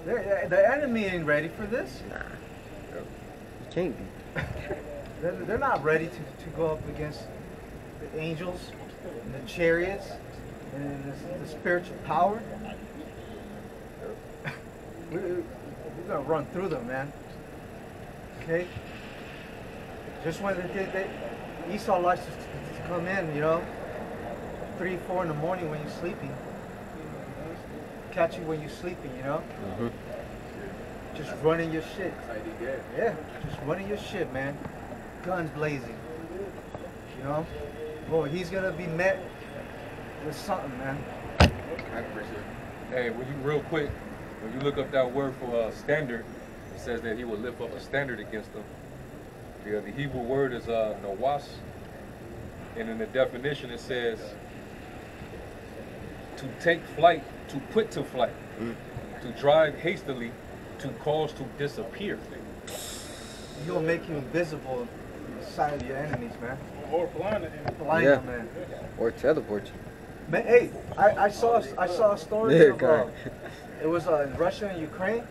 The enemy ain't ready for this. Nah, you can't be. They're not ready to go up against the angels and the chariots and the spiritual power. We're gonna run through them, man. Okay? Just when Esau likes to come in, you know, 3, 4 in the morning when you're sleeping. Catch you when you're sleeping, you know? Just running your shit. Yeah, just running your shit, man. Guns blazing. You know? Boy, he's gonna be met with something, man. I appreciate it. Hey, when you real quick, when you look up that word for standard, it says that he will lift up a standard against them. The Hebrew word is nawas, and in the definition it says to take flight, to put to flight, to drive hastily, to cause to disappear. You'll make you invisible in the sight of your enemies, man. Or blind them. Blind them, man. Or teleport you. Man, hey, I saw a story of, it was in Russia and Ukraine,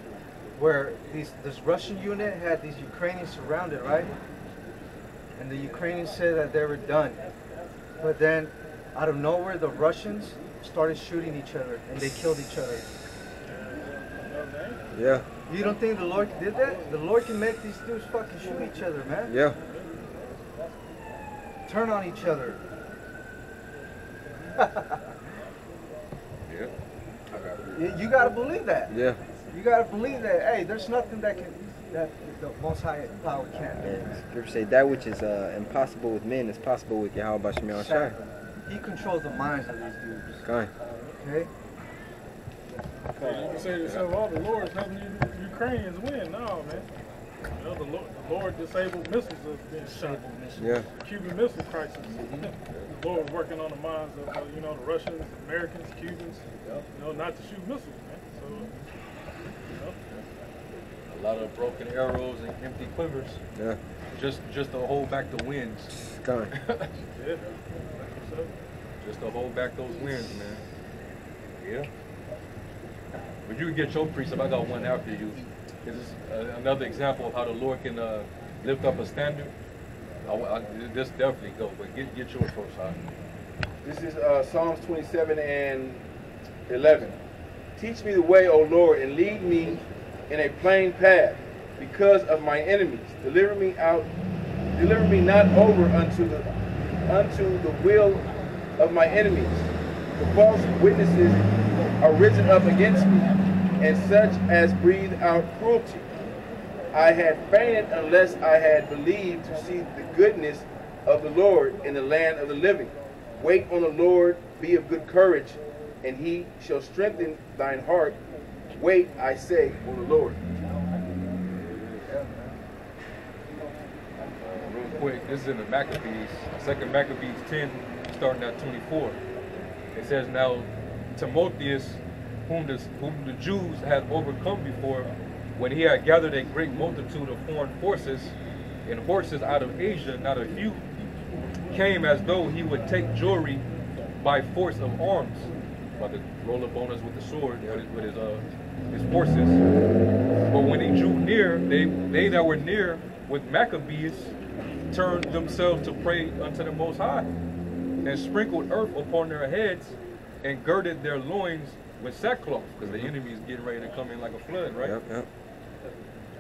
where this Russian unit had these Ukrainians surrounded, right? And the Ukrainians said that they were done. But then, out of nowhere, the Russians started shooting each other, and they killed each other. Yeah. You don't think the Lord did that? The Lord can make these dudes fucking shoot each other, man. Yeah. Turn on each other. Yeah. You gotta believe that. Yeah. You gotta believe that. Hey, there's nothing that the Most High Power can't do. And Scripture say that which is impossible with men is possible with Yahweh Shemel Shai. He controls the minds of these dudes. Okay. Okay? You can say to yourself, oh, the Lord's helping you Ukrainians win. No, man. You know, the Lord disabled missiles have been shot. Yeah. Cuban Missile Crisis. The Lord was working on the minds of, you know, the Russians, Americans, Cubans, you know, not to shoot missiles, man. So, you know. A lot of broken arrows and empty quivers. Yeah. Just to hold back the winds. Come. Yeah. So, Just to hold back those winds, man. Yeah. But you can get your precept. I got one after you. This is another example of how the Lord can lift up a standard. This definitely go, but get yours first, huh? This is Psalms 27 and 11. Teach me the way, O Lord, and lead me in a plain path because of my enemies. Deliver me not over unto the will of my enemies. The false witnesses are risen up against me, and such as breathe out cruelty. I had fainted unless I had believed to see the goodness of the Lord in the land of the living. Wait on the Lord, be of good courage, and he shall strengthen thine heart. Wait, I say, on the Lord. Real quick, this is in the Maccabees, 2nd Maccabees 10, starting at 24. It says, now Timotheus, whom the Jews had overcome before, when he had gathered a great multitude of foreign forces and horses out of Asia, not a few, came as though he would take Jewry by force of arms, about to roll up on us with the sword, with his forces. But when he drew near, they that were near with Maccabees turned themselves to pray unto the Most High, and sprinkled earth upon their heads, and girded their loins with sackcloth, because the enemy is getting ready to come in like a flood, right? Yep, yep.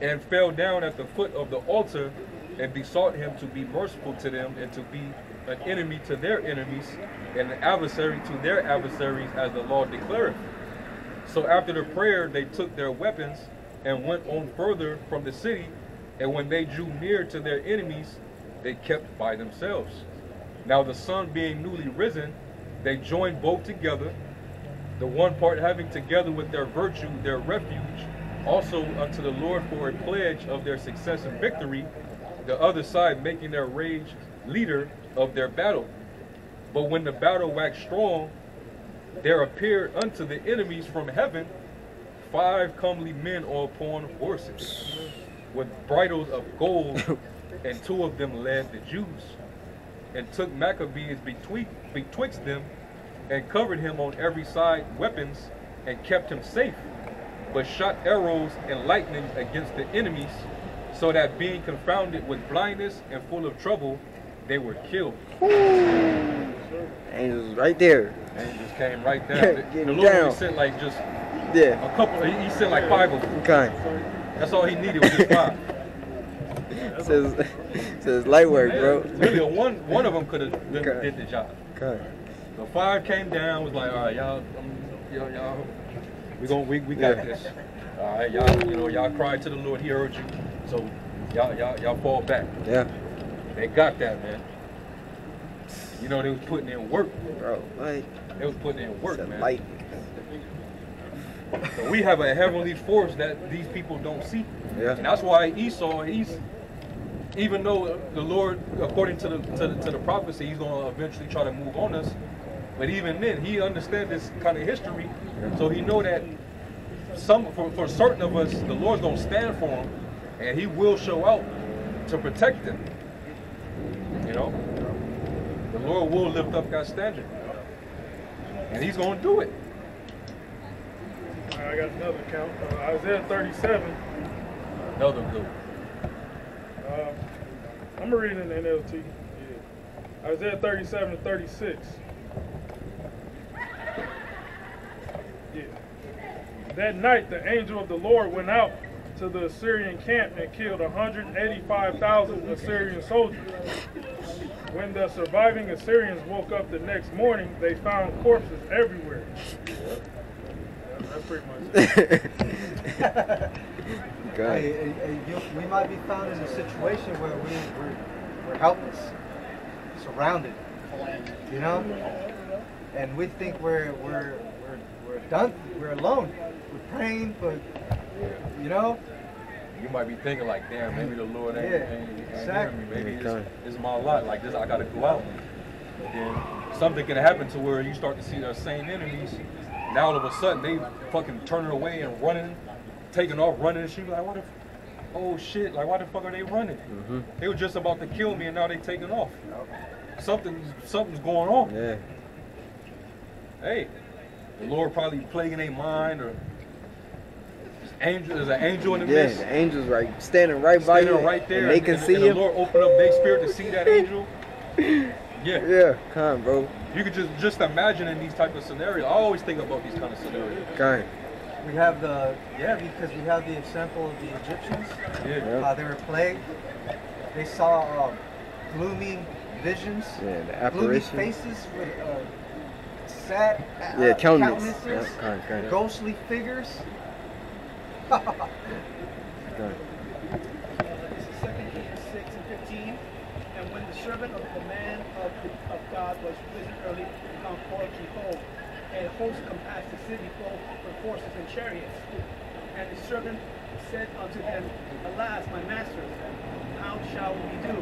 And fell down at the foot of the altar, and besought him to be merciful to them, and to be an enemy to their enemies, and an adversary to their adversaries, as the law declareth. So after the prayer, they took their weapons, and went on further from the city, and when they drew near to their enemies, they kept by themselves. Now the sun being newly risen, they joined both together, the one part having together with their virtue their refuge, also unto the Lord for a pledge of their success and victory, the other side making their rage leader of their battle. But when the battle waxed strong, there appeared unto the enemies from heaven 5 comely men all upon horses, with bridles of gold, and 2 of them led the Jews, and took Maccabees betwixt them, and covered him on every side weapons, and kept him safe. but shot arrows and lightning against the enemies, so that being confounded with blindness and full of trouble, they were killed. Angels right there. Angels came right down. The Getting Lord down. only sent like just Yeah. a couple. He sent like 5 of them. Okay. That's all he needed was just 5. Says light work, bro. Really, one of them could have Okay. did the job. Okay. The 5 came down, was like, all right, y'all, we got Yeah. this. All right, y'all, y'all cried to the Lord, He heard you. So y'all fall back. Yeah. They got that, man. You know, they was putting in work. Bro, like, They was putting in work, said man. light. So we have a heavenly force that these people don't see. Yeah. And that's why Esau, even though the Lord, according to the prophecy, he's going to eventually try to move on us. But even then, he understands this kind of history, so he know that for certain of us, the Lord's going to stand for him, and he will show out to protect them. You know, the Lord will lift up that standard, and he's going to do it. I got another count. Isaiah 37. Another good. I'm going to read it in the NLT. Yeah. Isaiah 37 and 36. Yeah. That night the angel of the Lord went out to the Assyrian camp and killed 185,000 Assyrian soldiers. When the surviving Assyrians woke up the next morning, they found corpses everywhere. That's pretty much it. Hey, we might be found in a situation where we're helpless, surrounded, you know, and we think we're done, we're alone, we're praying, but you know. You might be thinking like, damn, maybe the Lord ain't exactly. hearing me. Maybe it's my lot. Like this, I gotta go out. And then something can happen to where you start to see those same enemies. Now all of a sudden they fucking turning away and running, taking off, running. And she be like, what the? Oh shit! Like why the fuck are they running? Mm-hmm. They were just about to kill me and now they taking off. Something's going on. Yeah. Hey, the Lord probably plaguing their mind or. There's an angel in the Yeah, midst. the angel's right, standing right by you. Standing right there. And they can see and him. the Lord open up their spirit to see that angel. Yeah. Yeah, come on, bro. You could just imagine in these type of scenarios. I always think about these kind of scenarios. Come on. We have because we have the example of the Egyptians, Yeah. how they were plagued. They saw gloomy visions, Yeah, the gloomy apparition. faces with sad countenances. countenances, Yeah, come on. ghostly figures. Come on. This is 2 Kings 6 and 15. And when the servant of the man of God was risen early to come forth, behold, a host compassed the city both with horses and chariots. And the servant said unto them, Alas, my masters, how shall we do?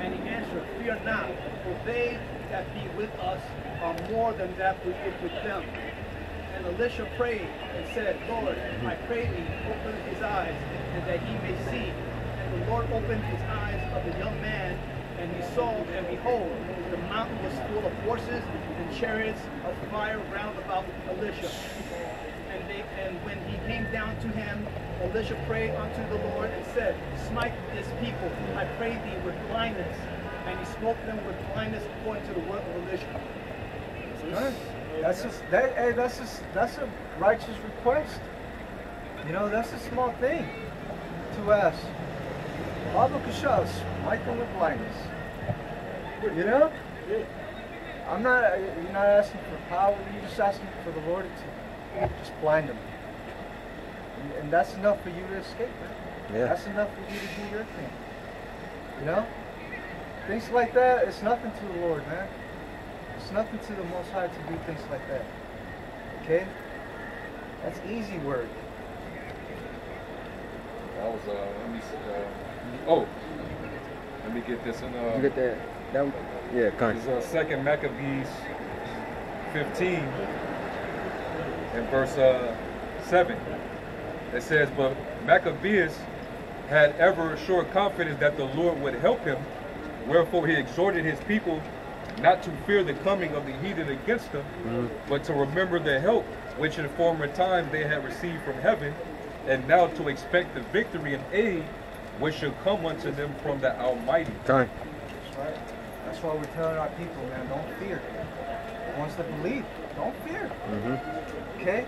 And he answered, Fear not, for they that be with us are more than that we is with them. And Elisha prayed and said, Lord, I pray thee, open his eyes, and that he may see. And the Lord opened his eyes of the young man, and he saw, and behold, the mountain was full of horses and chariots of fire round about Elisha. And when he came down to him, Elisha prayed unto the Lord and said, Smite this people, I pray thee, with blindness. And he smote them with blindness according to the word of Elisha. That's a righteous request. You know, that's a small thing to ask. Baba Kashas, smite them with blindness. You know? You're not asking for power, you're just asking for the Lord to just blind them. And that's enough for you to escape, man. Yeah. That's enough for you to do your thing. You know? Things like that, it's nothing to the Lord, man. It's nothing to the Most High to do things like that. Okay? That's easy work. That was let me get this in You get that? Yeah, come on. It's 2 Maccabees 15 and verse 7. It says, But Maccabeus had ever sure confidence that the Lord would help him, wherefore he exhorted his people not to fear the coming of the heathen against them, but to remember the help which in former times they had received from heaven, and now to expect the victory and aid which shall come unto them from the Almighty. Okay. That's right. That's why we're telling our people, man, don't fear. Wants to believe, don't fear. Okay?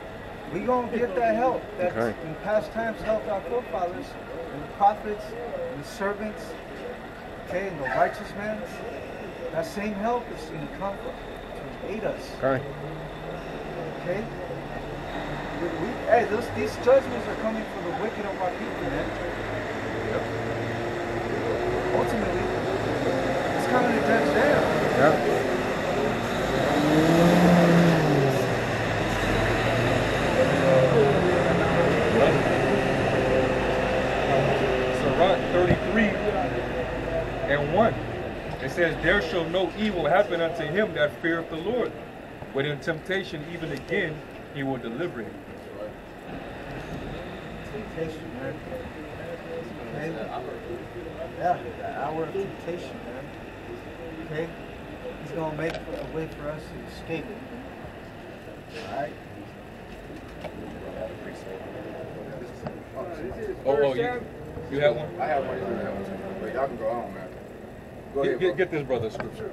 We gonna get that help that in past times helped our forefathers and the prophets and the servants, okay, and the righteous men. That same help is gonna come to aid us. Okay. Okay? Hey, these judgments are coming for the wicked of our people, man. Ultimately, it's coming to judge them. Sirach 33:1. It says, there shall no evil happen unto him that feareth the Lord, but in temptation even again he will deliver him. Temptation, man. Okay? Yeah, the hour of temptation, man. Okay? He's gonna make a way for us to escape it. Alright? Oh, you have one? I have one. But y'all can go on, man. Go ahead, bro. Get this brother scripture.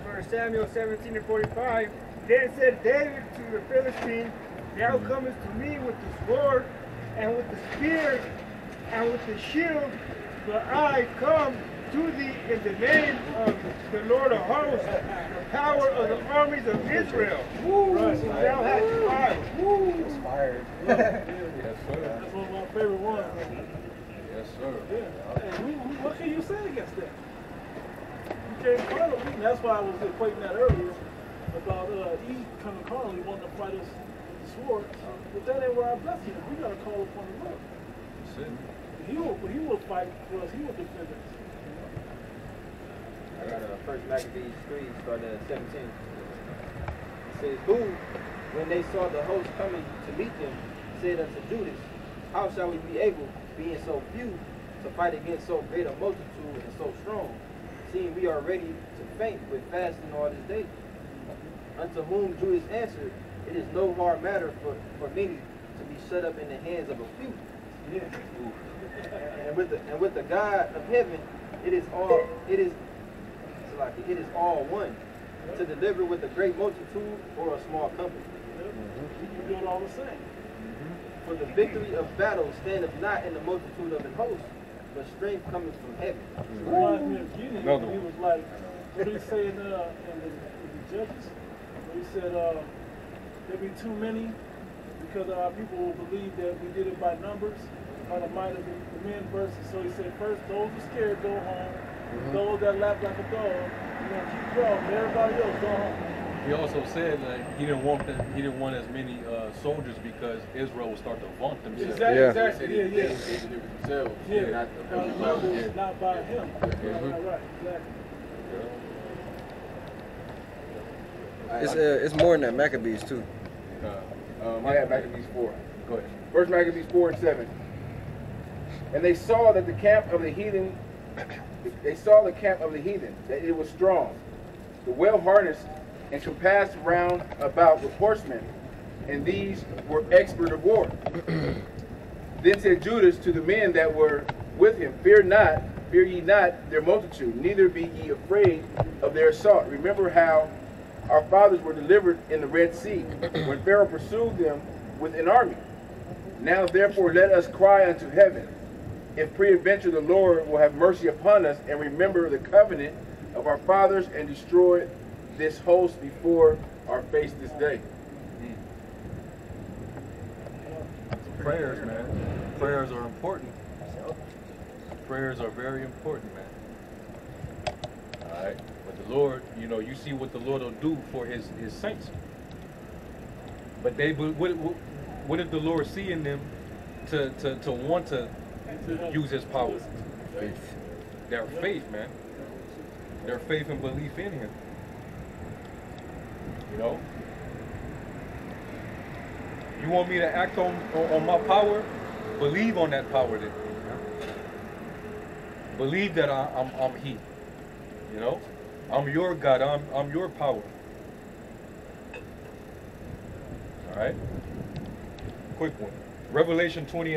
1 Samuel 17:45. Then said David to the Philistine, thou comest to me with the sword and with the spear and with the shield, but I come to thee in the name of the Lord of hosts, the power of the armies of Israel. Right. So thou hast fire. Inspired. Yes, sir. That's one of my favorite ones. Yes, sir. Yeah. Hey, what can you say against that? You can't follow me. That's why I was equating that earlier about Eve coming carnally wanting to fight us with the sword. But that ain't where our blessing is. We got to call upon the Lord. That's it. He will fight for us. He will defend us. I got 1 Maccabees 3, starting at 17. It says, who, when they saw the host coming to meet them, said unto Judas, how shall we be able, being so few, to fight against so great a multitude and so strong, seeing we are ready to faint with fasting all this day? Unto whom Judas answered, it is no hard matter for many to be shut up in the hands of a few. Yeah. And with the God of heaven, it is all one, to deliver with a great multitude or a small company. He can do it all the same. For the victory of battle standeth not in the multitude of an host, but strength cometh from heaven. Reminds me of Gideon. Another He was like, what did he say in the Judges? He said, there be too many because our people will believe that we did it by numbers, by the might of the men versus. So he said, first, those who are scared go home. Those that laugh like a dog, you're gonna keep going. Everybody else go home. He also said that he didn't want as many soldiers because Israel will start to vaunt themselves. Exactly. Yeah. Exactly. Yeah. They did it themselves. Yeah. Not By the numbers, not by him. Right. Exactly. It's more than that, Maccabees too. I have Maccabees 4. Go ahead. First Maccabees 4:7. And they saw that the camp of the heathen, that it was strong, the well harnessed, and compassed round about with horsemen, and these were expert of war. Then said Judas to the men that were with him, fear ye not their multitude, neither be ye afraid of their assault. Remember how our fathers were delivered in the Red Sea, when Pharaoh pursued them with an army. Now therefore let us cry unto heaven, if peradventure the Lord will have mercy upon us, and remember the covenant of our fathers, and destroy this host before our face this day. Prayers, man. Prayers are important. Prayers are very important, man. All right. But the Lord, you see what the Lord will do for his saints. But what did the Lord see in them to want to use his power? Faith. Their faith, man. Their faith and belief in him. You want me to act on my power? Believe on that power then. Believe that I'm he. I'm your God. I'm your power. All right. Quick one. Revelation 20.